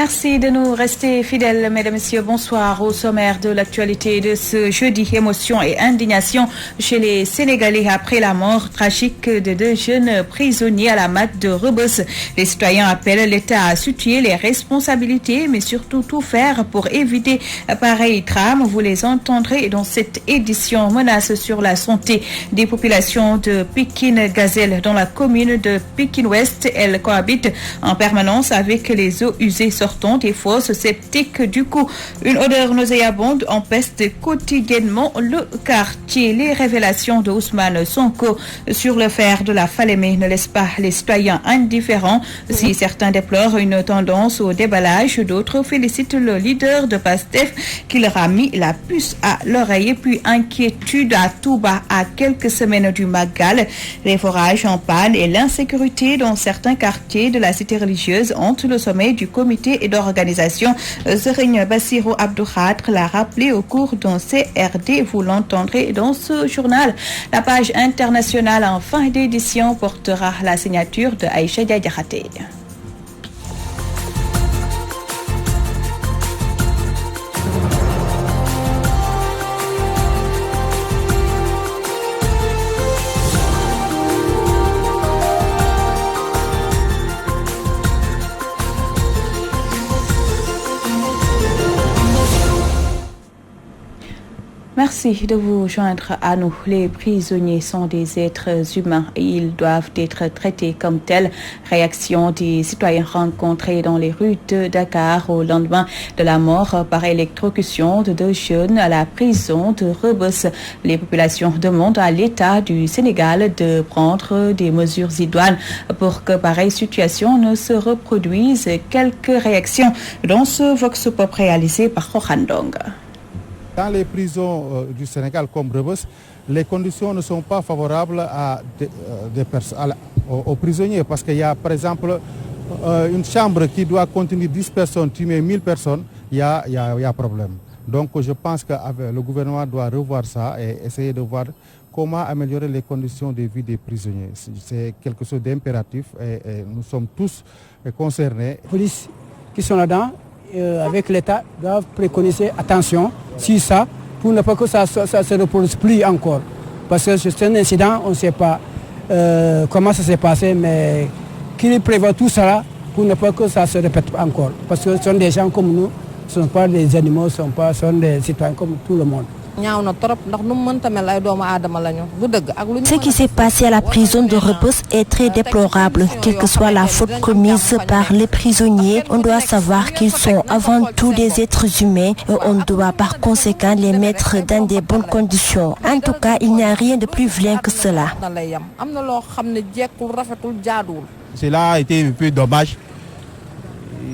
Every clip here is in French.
Merci de nous rester fidèles, mesdames et messieurs. Bonsoir. Au sommaire de l'actualité de ce jeudi, émotion et indignation chez les Sénégalais après la mort tragique de deux jeunes prisonniers à la MAD de Rebeuss. Les citoyens appellent l'État à situer les responsabilités, mais surtout tout faire pour éviter pareil drame. Vous les entendrez dans cette édition. Menace sur la santé des populations de Pikine-Gazelle dans la commune de Pikine-Ouest. Elles cohabitent en permanence avec les eaux usées sortant des fosses septiques. Du coup, une odeur nauséabonde empeste quotidiennement le quartier. Les révélations de Ousmane Sonko sur le fer de la Falémé ne laissent pas les citoyens indifférents. Si certains déplorent une tendance au déballage, d'autres félicitent le leader de PASTEF qui leur a mis la puce à l'oreille. Et puis inquiétude à Touba à quelques semaines du Magal. Les forages en panne et l'insécurité dans certains quartiers de la cité religieuse hantent le sommet du comité et d'organisation. Serigne Bassirou Abdou Khadre l'a rappelé au cours d'un CRD. Vous l'entendrez dans ce journal. La page internationale en fin d'édition portera la signature de Aïcha Diakhaté. Merci de vous joindre à nous. Les prisonniers sont des êtres humains et ils doivent être traités comme tels. Réaction des citoyens rencontrés dans les rues de Dakar au lendemain de la mort par électrocution de deux jeunes à la prison de Rebeuss. Les populations demandent à l'État du Sénégal de prendre des mesures idoines pour que pareille situation ne se reproduise. Quelques réactions dans ce Vox Pop réalisé par Rohandong. Dans les prisons du Sénégal comme Rebeuss, les conditions ne sont pas favorables aux prisonniers parce qu'il y a par exemple une chambre qui doit contenir 10 personnes, tu mets 1000 personnes, il y a problème. Donc je pense que le gouvernement doit revoir ça et essayer de voir comment améliorer les conditions de vie des prisonniers. C'est quelque chose d'impératif et nous sommes tous concernés. Les polices qui sont là-dedans, avec l'État, doivent préconiser attention sur ça pour ne pas que ça se reproduise plus encore. Parce que c'est un incident, on ne sait pas comment ça s'est passé, mais qu'il prévoit tout ça pour ne pas que ça se répète encore. Parce que ce sont des gens comme nous, ce ne sont pas des animaux, ce sont des citoyens comme tout le monde. Ce qui s'est passé à la prison de Rebeuss est très déplorable. Quelle que soit la faute commise par les prisonniers, on doit savoir qu'ils sont avant tout des êtres humains et on doit par conséquent les mettre dans des bonnes conditions. En tout cas, il n'y a rien de plus vilain que cela. Cela a été un peu dommage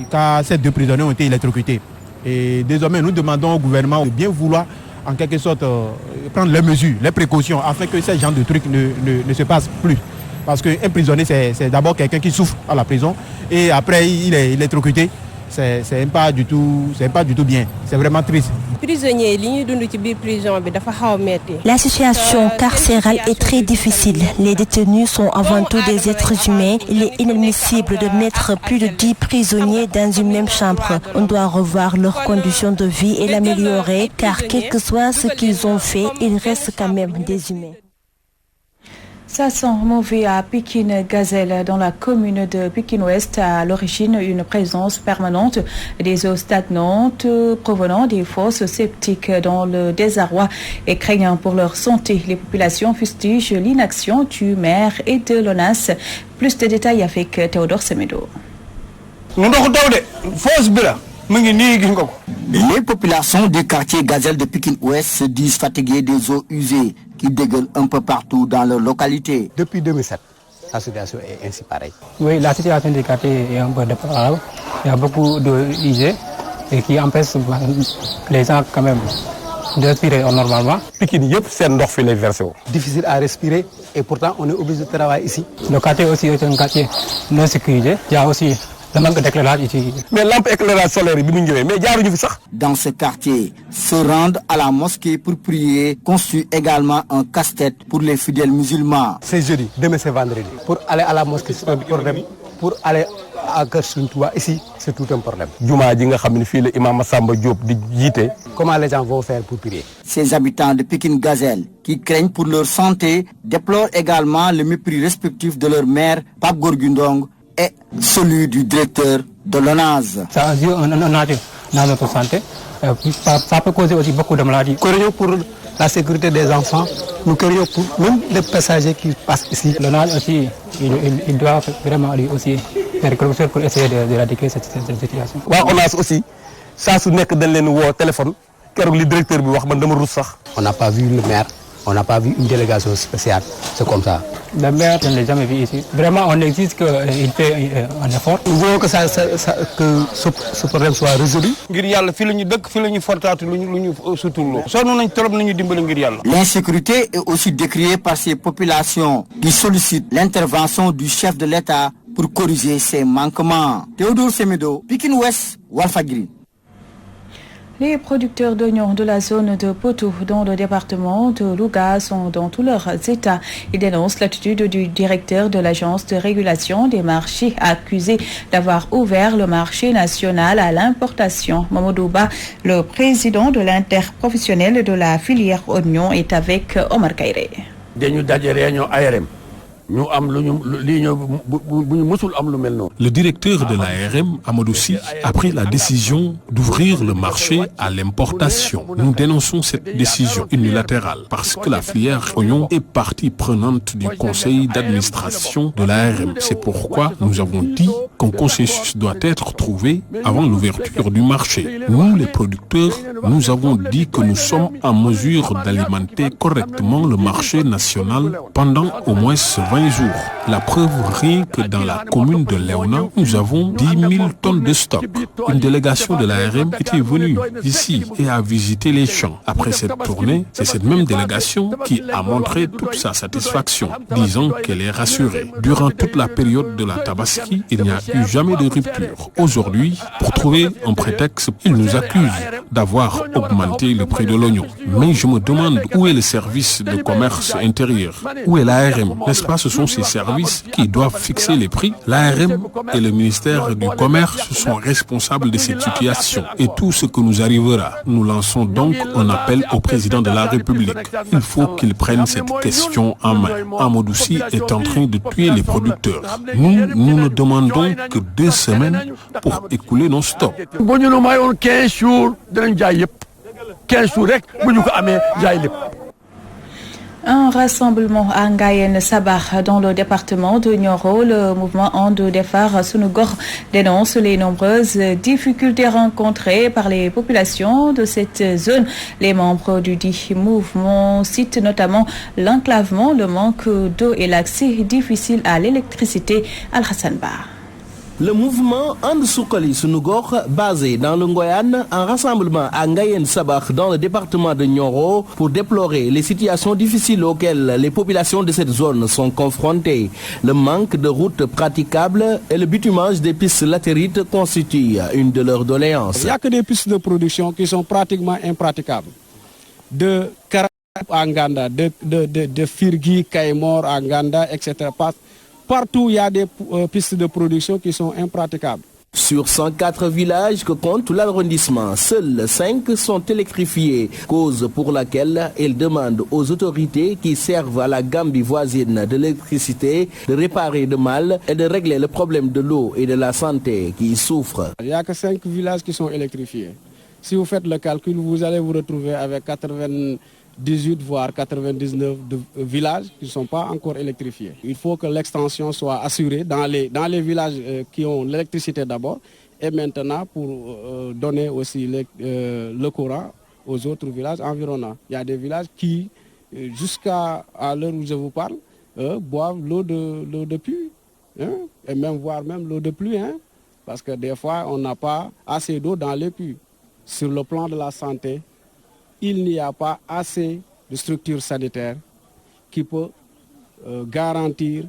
car ces deux prisonniers ont été électrocutés. Et désormais, nous demandons au gouvernement de bien vouloir en quelque sorte prendre les mesures, les précautions afin que ce genre de trucs ne se passent plus. Parce qu'un prisonnier, c'est d'abord quelqu'un qui souffre à la prison et après il est électrocuté. C'est pas du tout bien. C'est vraiment triste. La situation carcérale est très difficile. Les détenus sont avant tout des êtres humains. Il est inadmissible de mettre plus de 10 prisonniers dans une même chambre. On doit revoir leurs conditions de vie et l'améliorer, car quel que soit ce qu'ils ont fait, ils restent quand même des humains. Ça sent mauvais à Pikine-Gazelle dans la commune de Pikine-Ouest. À l'origine, une présence permanente des eaux stagnantes provenant des fosses septiques dans le désarroi et craignant pour leur santé. Les populations fustigent l'inaction du maire et de l'ONAS. Plus de détails avec Théodore Semedo. Les populations du quartier Gazelle de Pikine-Ouest se disent fatiguées des eaux usées qui dégueulent un peu partout dans leur localité. Depuis 2007, la situation est ainsi pareille. Oui, la situation du quartier est un peu déplorable. Il y a beaucoup d'eau usée et qui empêche les gens quand même de respirer normalement. Difficile à respirer et pourtant on est obligé de travailler ici. Le quartier aussi est un quartier non sécurisé. Il y a aussi Le manque d'éclairage ici. Mais lampe éclairage solaire, mais dans ce quartier, se rendre à la mosquée pour prier constitue également un casse-tête pour les fidèles musulmans. C'est jeudi, demain c'est vendredi. Pour aller à la mosquée, c'est un problème. Pour aller à Kersuntua, ici, c'est tout un problème. Comment les gens vont faire pour prier? Ces habitants de Pikine Gazelle, qui craignent pour leur santé, déplorent également le mépris respectif de leur maire, Pape Gorgundong, et celui du directeur de l'ONAS. Ça a dans notre santé. Ça peut causer aussi beaucoup de maladies. Nous craignons pour la sécurité des enfants, nous craignons pour même les passagers qui passent ici. L'ONAS aussi, il doit vraiment lui aussi faire quelque chose pour essayer d'éradiquer cette situation. ONAS aussi, ça se n'est que dans les téléphones, car le directeur on n'a pas vu le maire. On n'a pas vu une délégation spéciale, c'est comme ça. Le maire, je ne l'ai jamais vu ici. Vraiment, on exige qu'il fait un effort. Nous voulons que, que ce problème soit résolu. L'insécurité est aussi décriée par ces populations qui sollicitent l'intervention du chef de l'État pour corriger ces manquements. Théodore Semedo, Pikine Ouest, Walfadjri. Les producteurs d'oignons de la zone de Potou, dans le département de Louga, sont dans tous leurs états. Ils dénoncent l'attitude du directeur de l'agence de régulation des marchés, accusé d'avoir ouvert le marché national à l'importation. Mamadou Ba, le président de l'interprofessionnel de la filière oignon, est avec Omar Kairé. Le directeur de l'ARM, Amadou Sy, a pris la décision d'ouvrir le marché à l'importation. Nous dénonçons cette décision unilatérale parce que la filière oignon est partie prenante du conseil d'administration de l'ARM. C'est pourquoi nous avons dit qu'un consensus doit être trouvé avant l'ouverture du marché. Nous, les producteurs, nous avons dit que nous sommes en mesure d'alimenter correctement le marché national pendant au moins 20 jours. La preuve, rien que dans la commune de Léona, nous avons 10 000 tonnes de stock. Une délégation de l'ARM était venue ici et a visité les champs. Après cette tournée, c'est cette même délégation qui a montré toute sa satisfaction, disant qu'elle est rassurée. Durant toute la période de la Tabaski, il n'y a eu jamais de rupture. Aujourd'hui, pour trouver un prétexte, ils nous accusent d'avoir augmenté le prix de l'oignon. Mais je me demande où est le service de commerce intérieur? Où est l'ARM? N'est-ce pas, ce sont ces services qui doivent fixer les prix. L'ARM et le ministère du Commerce sont responsables de cette situation. Et tout ce que nous arrivera, nous lançons donc un appel au président de la République. Il faut qu'il prenne cette question en main. Amadou Sy est en train de tuer les producteurs. Nous ne demandons que 2 semaines pour écouler nos stocks. 15 jours, Un rassemblement à Ngayen Sabar dans le département de Nioro. Le mouvement Ande Defar Sunugor dénonce les nombreuses difficultés rencontrées par les populations de cette zone. Les membres du dit mouvement citent notamment l'enclavement, le manque d'eau et l'accès difficile à l'électricité. Al-Hassan Bar. Le mouvement And Soukali Sunugor, basé dans le Ngoyan, un rassemblement à Ngayen Sabah dans le département de Nioro pour déplorer les situations difficiles auxquelles les populations de cette zone sont confrontées. Le manque de routes praticables et le bitumage des pistes latérites constituent une de leurs doléances. Il n'y a que des pistes de production qui sont pratiquement impraticables. De Karab à Nganda, de Firgi, Kaimor à Nganda, etc. Partout, il y a des pistes de production qui sont impraticables. Sur 104 villages que compte l'arrondissement, seuls 5 sont électrifiés, cause pour laquelle il demande aux autorités qui servent à la Gambie voisine de l'électricité de réparer le mal et de régler le problème de l'eau et de la santé qui y souffrent. Il n'y a que 5 villages qui sont électrifiés. Si vous faites le calcul, vous allez vous retrouver avec 98 voire 99 villages qui ne sont pas encore électrifiés. Il faut que l'extension soit assurée dans les villages qui ont l'électricité d'abord et maintenant pour donner aussi le courant aux autres villages environnants. Il y a des villages qui, jusqu'à l'heure où je vous parle, boivent l'eau de pluie, hein, et même voire même l'eau de pluie, hein, parce que des fois on n'a pas assez d'eau dans les puits. Sur le plan de la santé, il n'y a pas assez de structures sanitaires qui peuvent garantir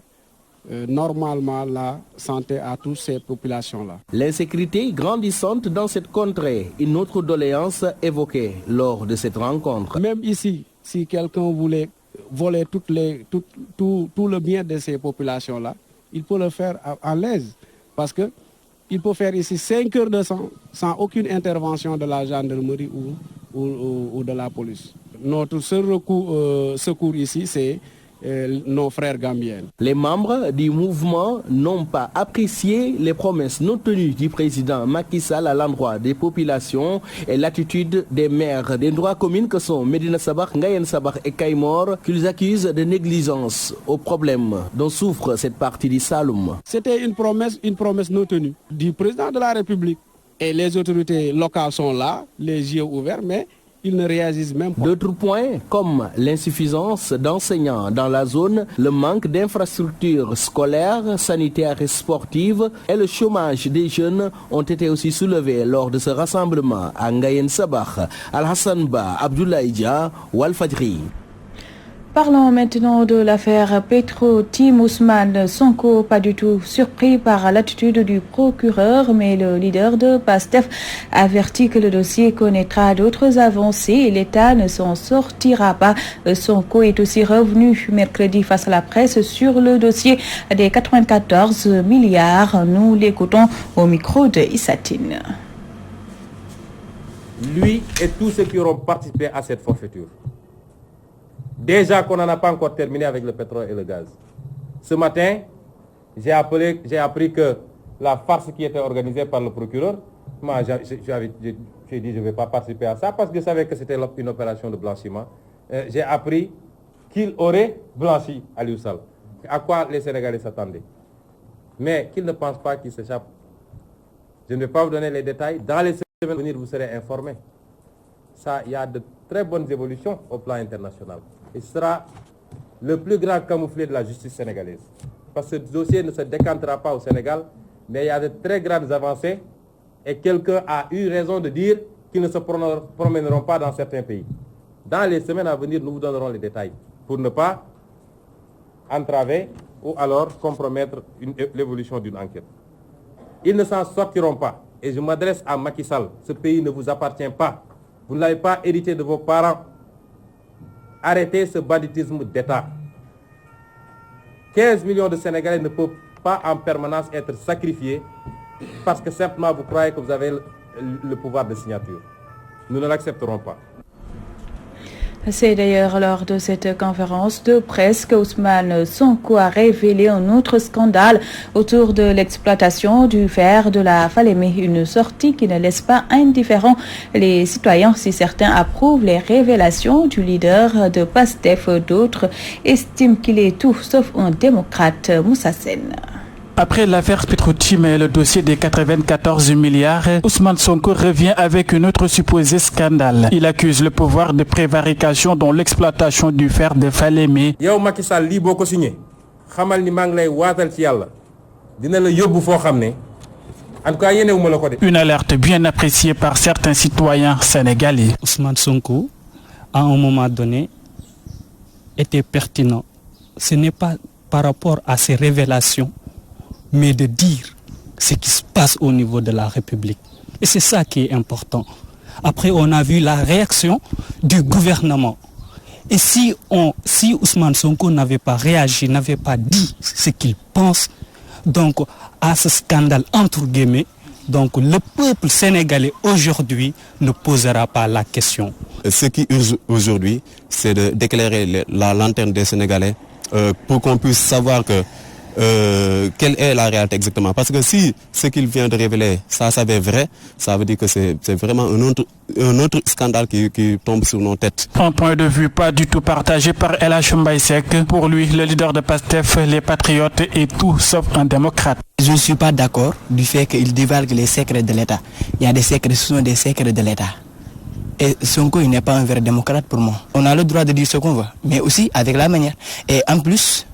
normalement la santé à toutes ces populations-là. L'insécurité grandissante dans cette contrée, une autre doléance évoquée lors de cette rencontre. Même ici, si quelqu'un voulait voler tout le bien de ces populations-là, il peut le faire à l'aise parce qu'il peut faire ici 5 heures de sang sans aucune intervention de la gendarmerie ou de la police. Notre seul secours ici, c'est nos frères gambiens. Les membres du mouvement n'ont pas apprécié les promesses non tenues du président Macky Sall à l'endroit des populations et l'attitude des maires des trois communes que sont Médina Sabakh, Ngayen Sabakh et Kayemor, qu'ils accusent de négligence aux problèmes dont souffre cette partie du Saloum. C'était une promesse non tenue du président de la République. Et les autorités locales sont là, les yeux ouverts, mais ils ne réagissent même pas. D'autres points, comme l'insuffisance d'enseignants dans la zone, le manque d'infrastructures scolaires, sanitaires et sportives et le chômage des jeunes ont été aussi soulevés lors de ce rassemblement à Ngayen Sabakh. Al-Hassan Ba, Abdoulaye Dia, Walfadjri. Parlons maintenant de l'affaire Petro-Tim Ousmane Sonko, pas du tout surpris par l'attitude du procureur, mais le leader de PASTEF avertit que le dossier connaîtra d'autres avancées et l'État ne s'en sortira pas. Sonko est aussi revenu mercredi face à la presse sur le dossier des 94 milliards. Nous l'écoutons au micro de Issatine. Lui et tous ceux qui auront participé à cette forfaiture. Déjà qu'on n'en a pas encore terminé avec le pétrole et le gaz. Ce matin, j'ai appris que la farce qui était organisée par le procureur, moi j'ai dit je ne vais pas participer à ça parce que je savais que c'était une opération de blanchiment. J'ai appris qu'il aurait blanchi Aliou Sall. À quoi les Sénégalais s'attendaient. Mais qu'ils ne pensent pas qu'il s'échappe. Je ne vais pas vous donner les détails. Dans les semaines à venir, vous serez informés. Ça, il y a de très bonnes évolutions au plan international. Et ce sera le plus grand camouflet de la justice sénégalaise. Parce que ce dossier ne se décantera pas au Sénégal, mais il y a de très grandes avancées et quelqu'un a eu raison de dire qu'ils ne se promèneront pas dans certains pays. Dans les semaines à venir, nous vous donnerons les détails pour ne pas entraver ou alors compromettre l'évolution d'une enquête. Ils ne s'en sortiront pas. Et je m'adresse à Macky Sall. Ce pays ne vous appartient pas. Vous ne l'avez pas hérité de vos parents. Arrêtez ce banditisme d'État. 15 millions de Sénégalais ne peuvent pas en permanence être sacrifiés parce que simplement vous croyez que vous avez le pouvoir de signature. Nous ne l'accepterons pas. C'est d'ailleurs lors de cette conférence de presse que Ousmane Sonko a révélé un autre scandale autour de l'exploitation du fer de la Falémé, une sortie qui ne laisse pas indifférents les citoyens si certains approuvent les révélations du leader de PASTEF. D'autres estiment qu'il est tout sauf un démocrate. Moussa Sène. Après l'affaire Petro-Tim et le dossier des 94 milliards, Ousmane Sonko revient avec un autre supposé scandale. Il accuse le pouvoir de prévarication dans l'exploitation du fer de Falémé. Yow Macky Sall li boko signé xamal ni mang lay watal ci Yalla dina la yobbu fo xamné en tout cas yénéwuma la ko dé. Une alerte bien appréciée par certains citoyens sénégalais. Ousmane Sonko à un moment donné était pertinent. Ce n'est pas par rapport à ces révélations, mais de dire ce qui se passe au niveau de la République. Et c'est ça qui est important. Après, on a vu la réaction du gouvernement. Et si Ousmane Sonko n'avait pas réagi, n'avait pas dit ce qu'il pense, donc à ce scandale entre guillemets, donc le peuple sénégalais aujourd'hui ne posera pas la question. Ce qui urge aujourd'hui, c'est d'éclairer la lanterne des Sénégalais pour qu'on puisse savoir que quelle est la réalité exactement. Parce que si ce qu'il vient de révéler, ça s'avère vrai, ça veut dire que c'est vraiment un autre scandale qui tombe sur nos têtes. Un point de vue pas du tout partagé par El Hadj Mbaye Seck. Pour lui, le leader de PASTEF, les patriotes, est tout sauf un démocrate. Je ne suis pas d'accord du fait qu'il divulgue les secrets de l'État. Il y a des secrets, ce sont des secrets de l'État. Et Sonko, il n'est pas un vrai démocrate pour moi. On a le droit de dire ce qu'on veut, mais aussi avec la manière. Et en plus,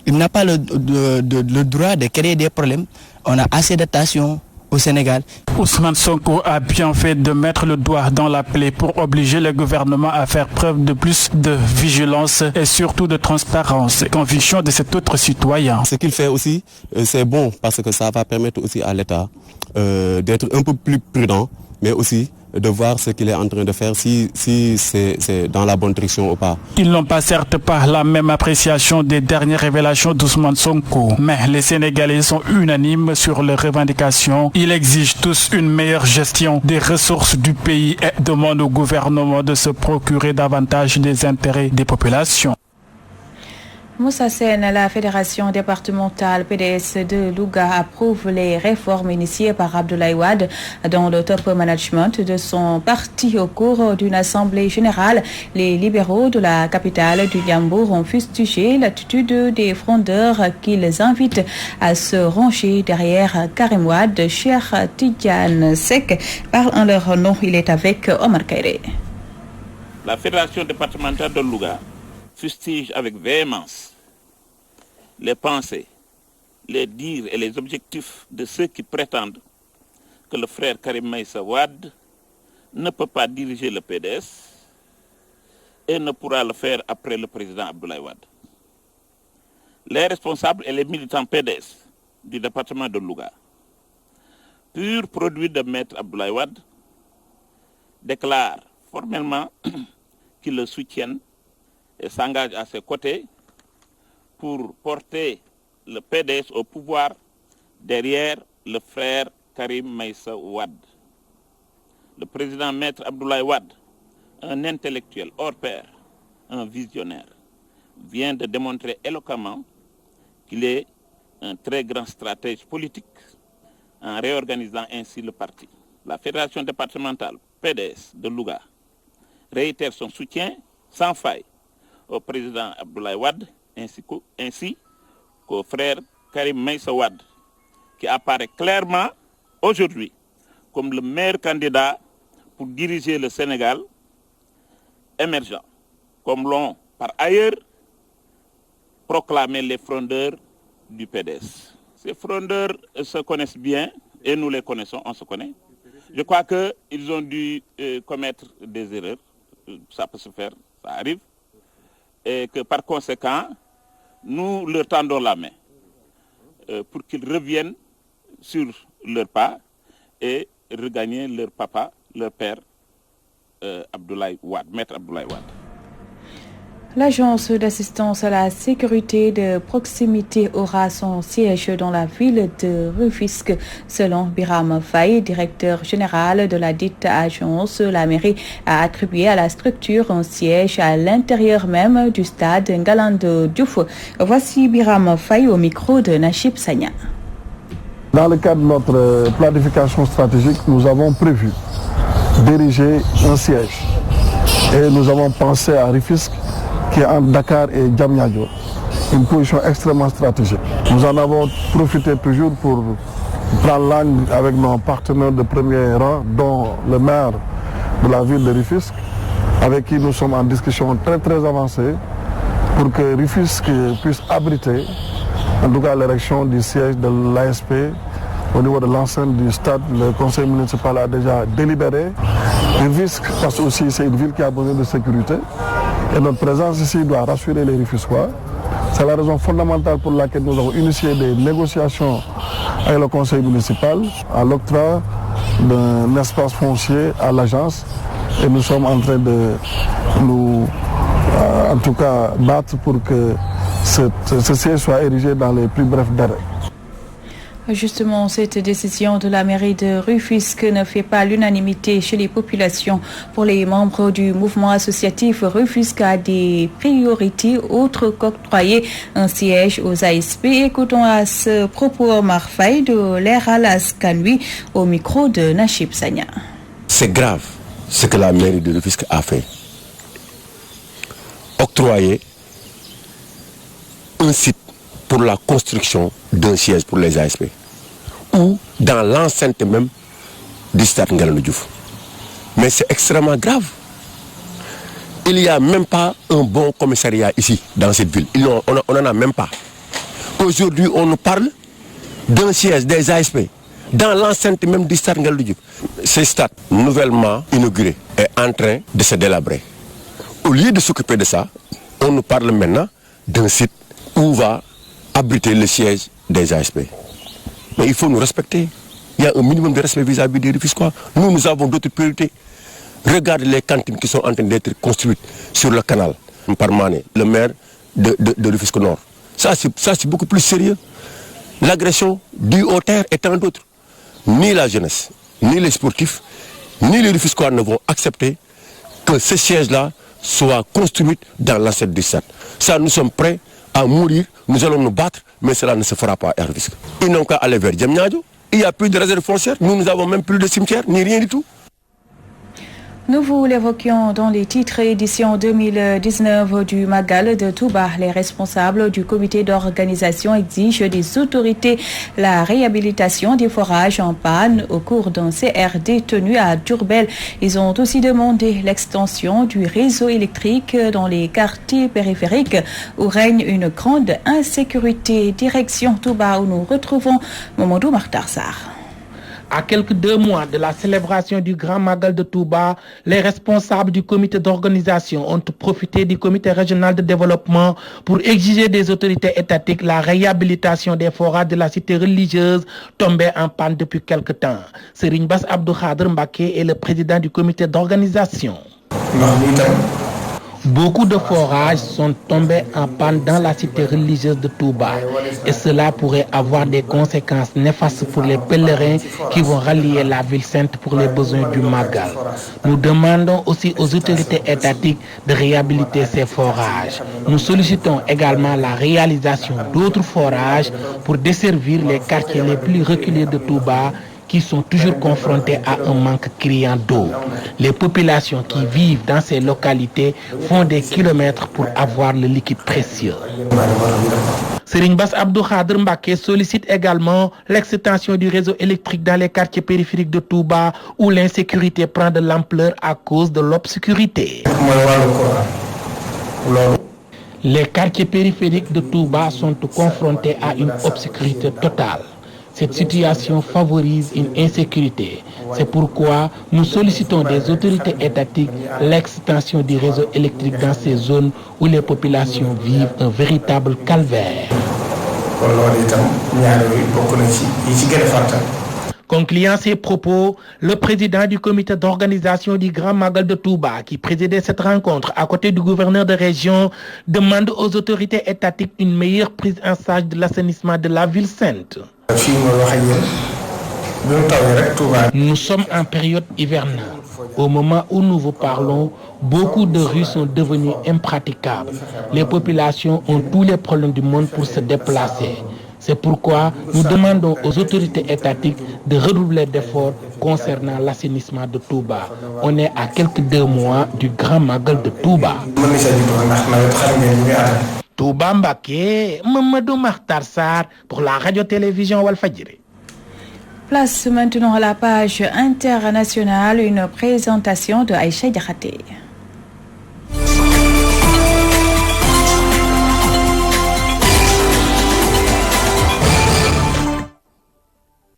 il n'a pas le droit de créer des problèmes. On a assez de tensions au Sénégal. Ousmane Sonko a bien fait de mettre le doigt dans la plaie pour obliger le gouvernement à faire preuve de plus de vigilance et surtout de transparence. Conviction de cet autre citoyen. Ce qu'il fait aussi, c'est bon parce que ça va permettre aussi à l'État d'être un peu plus prudent, mais aussi de voir ce qu'il est en train de faire, si c'est dans la bonne direction ou pas. Ils n'ont pas certes pas la même appréciation des dernières révélations d'Ousmane Sonko, mais les Sénégalais sont unanimes sur leurs revendications. Ils exigent tous une meilleure gestion des ressources du pays et demandent au gouvernement de se procurer davantage des intérêts des populations. Moussa Sène, la fédération départementale PDS de Louga approuve les réformes initiées par Abdoulaye Wade dans le top management de son parti au cours d'une assemblée générale. Les libéraux de la capitale du Ndiambour ont fustigé l'attitude des frondeurs qu'ils invitent à se ranger derrière Karim Wade. Cheikh Tidiane Seck parle en leur nom. Il est avec Omar Kairé. La fédération départementale de Louga fustige avec véhémence les pensées, les dires et les objectifs de ceux qui prétendent que le frère Karim Meïssa Wade ne peut pas diriger le PDS et ne pourra le faire après le président Abdoulaye Wade. Les responsables et les militants PDS du département de Louga, pur produit de maître Abdoulaye Wade, déclarent formellement qu'ils le soutiennent et s'engage à ses côtés pour porter le PDS au pouvoir derrière le frère Karim Meïssa Wade. Le président maître Abdoulaye Wade, un intellectuel hors pair, un visionnaire, vient de démontrer éloquemment qu'il est un très grand stratège politique en réorganisant ainsi le parti. La fédération départementale PDS de Louga réitère son soutien sans faille au président Abdoulaye Wade ainsi qu'au frère Karim Meïssa Wade, qui apparaît clairement aujourd'hui comme le meilleur candidat pour diriger le Sénégal émergent, comme l'ont par ailleurs proclamé les frondeurs du PDS. Ces frondeurs se connaissent bien et nous les connaissons, on se connaît. Je crois qu'ils ont dû commettre des erreurs, ça peut se faire, ça arrive, et que par conséquent, nous leur tendons la main pour qu'ils reviennent sur leur pas et regagner leur papa, leur père, Abdoulaye Wade, maître Abdoulaye Wade. L'agence d'assistance à la sécurité de proximité aura son siège dans la ville de Rufisque. Selon Biram Faye, directeur général de la dite agence, la mairie a attribué à la structure un siège à l'intérieur même du stade Ngalandou Diouf. Voici Biram Faye au micro de Nachib Sagna. Dans le cadre de notre planification stratégique, nous avons prévu d'ériger un siège. Et nous avons pensé à Rufisque, qui est entre Dakar et Diamniadio, une position extrêmement stratégique. Nous en avons profité toujours pour prendre langue avec nos partenaires de premier rang, dont le maire de la ville de Rufisque, avec qui nous sommes en discussion très très avancée pour que Rufisque puisse abriter en tout cas l'érection du siège de l'ASP au niveau de l'enceinte du stade. Le conseil municipal a déjà délibéré. Rufisque, parce que aussi c'est une ville qui a besoin de sécurité. Et notre présence ici doit rassurer les Rufisquois. C'est la raison fondamentale pour laquelle nous avons initié des négociations avec le conseil municipal à l'octroi d'un espace foncier à l'agence. Et nous sommes en train de nous, en tout cas, battre pour que ce siège soit érigé dans les plus brefs délais. Justement, cette décision de la mairie de Rufisque ne fait pas l'unanimité chez les populations. Pour les membres du mouvement associatif, Rufisque a des priorités autres qu'octroyer un siège aux ASP. Écoutons à ce propos Omar Faye de l'Air Alaskanui au micro de Nachib Sagna. C'est grave ce que la mairie de Rufisque a fait. Octroyer un site pour la construction d'un siège pour les ASP ou dans l'enceinte même du stade Ngalandou Diouf. Mais c'est extrêmement grave. Il n'y a même pas un bon commissariat ici, dans cette ville. On n'en a même pas. Aujourd'hui, on nous parle d'un siège des ASP dans l'enceinte même du stade Ngalandou Diouf. Ce stade, nouvellement inauguré, est en train de se délabrer. Au lieu de s'occuper de ça, on nous parle maintenant d'un site où va abriter le siège des ASP. Mais il faut nous respecter. Il y a un minimum de respect vis-à-vis des Rufisquois. Nous avons d'autres priorités. Regardez les cantines qui sont en train d'être construites sur le canal par Mané, le maire de Rufisque Nord. Ça, c'est beaucoup plus sérieux. L'agression due aux terres et tant d'autres. Ni la jeunesse, ni les sportifs, ni les Rufisquois ne vont accepter que ce siège-là soit construit dans l'enceinte du stade. Ça, nous sommes prêts à mourir, nous allons nous battre, mais cela ne se fera pas à Rufisque. Ils n'ont qu'à aller vers Diamniadio. Il n'y a plus de réserve foncière, nous n'avons même plus de cimetière, ni rien du tout. Nous vous l'évoquions dans les titres édition 2019 du Magal de Touba. Les responsables du comité d'organisation exigent des autorités la réhabilitation des forages en panne au cours d'un CRD tenu à Diourbel. Ils ont aussi demandé l'extension du réseau électrique dans les quartiers périphériques où règne une grande insécurité. Direction Touba où nous retrouvons Mamadou Makhtar Sarr. À quelques 2 mois de la célébration du Grand Magal de Touba, les responsables du comité d'organisation ont profité du comité régional de développement pour exiger des autorités étatiques la réhabilitation des forages de la cité religieuse tombée en panne depuis quelque temps. Serigne Bass Abdou Khadr Mbacké est le président du comité d'organisation. Beaucoup de forages sont tombés en panne dans la cité religieuse de Touba et cela pourrait avoir des conséquences néfastes pour les pèlerins qui vont rallier la ville sainte pour les besoins du Magal. Nous demandons aussi aux autorités étatiques de réhabiliter ces forages. Nous sollicitons également la réalisation d'autres forages pour desservir les quartiers les plus reculés de Touba qui sont toujours confrontés à un manque criant d'eau. Les populations qui vivent dans ces localités font des kilomètres pour avoir le liquide précieux. Serigne Bass Abdou Khadr Mbacké sollicite également l'extension du réseau électrique dans les quartiers périphériques de Touba où l'insécurité prend de l'ampleur à cause de l'obscurité. Les quartiers périphériques de Touba sont confrontés à une obscurité totale. Cette situation favorise une insécurité. C'est pourquoi nous sollicitons des autorités étatiques l'extension du réseau électrique dans ces zones où les populations vivent un véritable calvaire. Concluant ses propos, le président du comité d'organisation du Grand Magal de Touba, qui présidait cette rencontre à côté du gouverneur de région, demande aux autorités étatiques une meilleure prise en charge de l'assainissement de la ville sainte. Nous sommes en période hivernale. Au moment où nous vous parlons, beaucoup de rues sont devenues impraticables. Les populations ont tous les problèmes du monde pour se déplacer. C'est pourquoi nous demandons aux autorités étatiques de redoubler d'efforts concernant l'assainissement de Touba. On est à quelques 2 mois du Grand Magal de Touba. Touba Mbacké, Mamadou Makhtar Sarr pour la radio-télévision Walfadjri. Place maintenant à la page internationale, une présentation de Aïcha Diakhaté.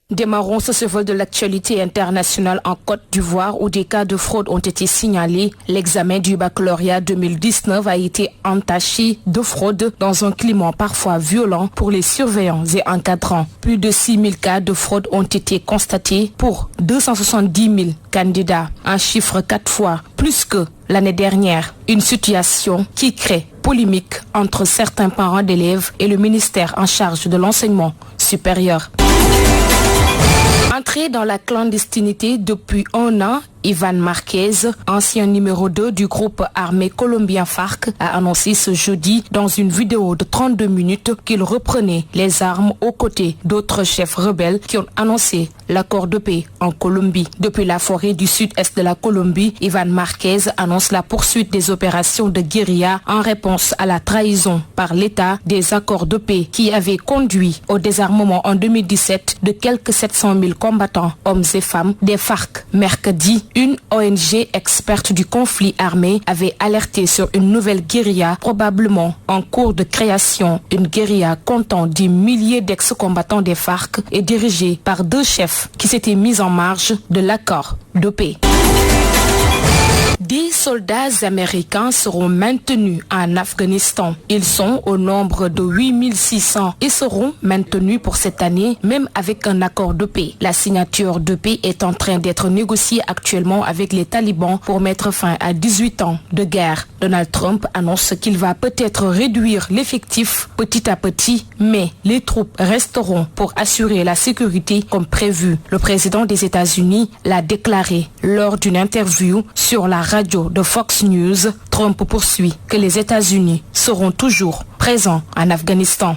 Démarrons ce vol de l'actualité internationale en Côte d'Ivoire où des cas de fraude ont été signalés. L'examen du baccalauréat 2019 a été entaché de fraude dans un climat parfois violent pour les surveillants et encadrants. Plus de 6 000 cas de fraude ont été constatés pour 270 000 candidats, un chiffre 4 fois plus que l'année dernière. Une situation qui crée polémique entre certains parents d'élèves et le ministère en charge de l'enseignement supérieur. Entré dans la clandestinité depuis 1 an, Iván Márquez, ancien numéro 2 du groupe armé colombien FARC, a annoncé ce jeudi dans une vidéo de 32 minutes qu'il reprenait les armes aux côtés d'autres chefs rebelles qui ont annoncé l'accord de paix en Colombie. Depuis la forêt du sud-est de la Colombie, Iván Márquez annonce la poursuite des opérations de guérilla en réponse à la trahison par l'État des accords de paix qui avaient conduit au désarmement en 2017 de quelques 700 000 combattants, hommes et femmes, des FARC. Mercredi, Une ONG experte du conflit armé avait alerté sur une nouvelle guérilla probablement en cours de création. Une guérilla comptant des milliers d'ex-combattants des FARC et dirigée par 2 chefs qui s'étaient mis en marge de l'accord de paix. Des soldats américains seront maintenus en Afghanistan. Ils sont au nombre de 8600 et seront maintenus pour cette année, même avec un accord de paix. La signature de paix est en train d'être négociée actuellement avec les talibans pour mettre fin à 18 ans de guerre. Donald Trump annonce qu'il va peut-être réduire l'effectif petit à petit, mais les troupes resteront pour assurer la sécurité comme prévu. Le président des États-Unis l'a déclaré lors d'une interview sur la radio de Fox News. Trump poursuit que les États-Unis seront toujours présents en Afghanistan.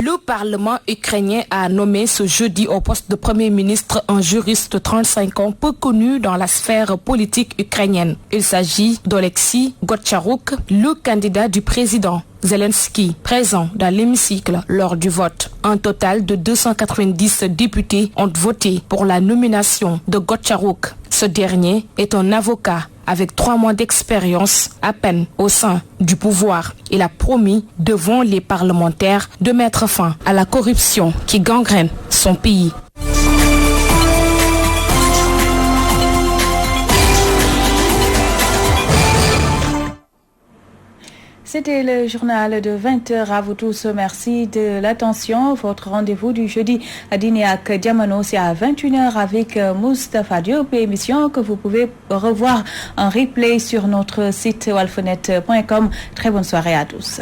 Le Parlement ukrainien a nommé ce jeudi au poste de Premier ministre un juriste de 35 ans peu connu dans la sphère politique ukrainienne. Il s'agit d'Oleksii Gotcharuk, le candidat du président Zelensky, présent dans l'hémicycle lors du vote. Un total de 290 députés ont voté pour la nomination de Gotcharuk. Ce dernier est un avocat avec 3 mois d'expérience à peine au sein du pouvoir. Il a promis devant les parlementaires de mettre fin à la corruption qui gangrène son pays. C'était le journal de 20h. À vous tous, merci de l'attention. Votre rendez-vous du jeudi à dîner à Diamano, c'est à 21h avec Moustapha Diop, émission que vous pouvez revoir en replay sur notre site walfonet.com. Très bonne soirée à tous.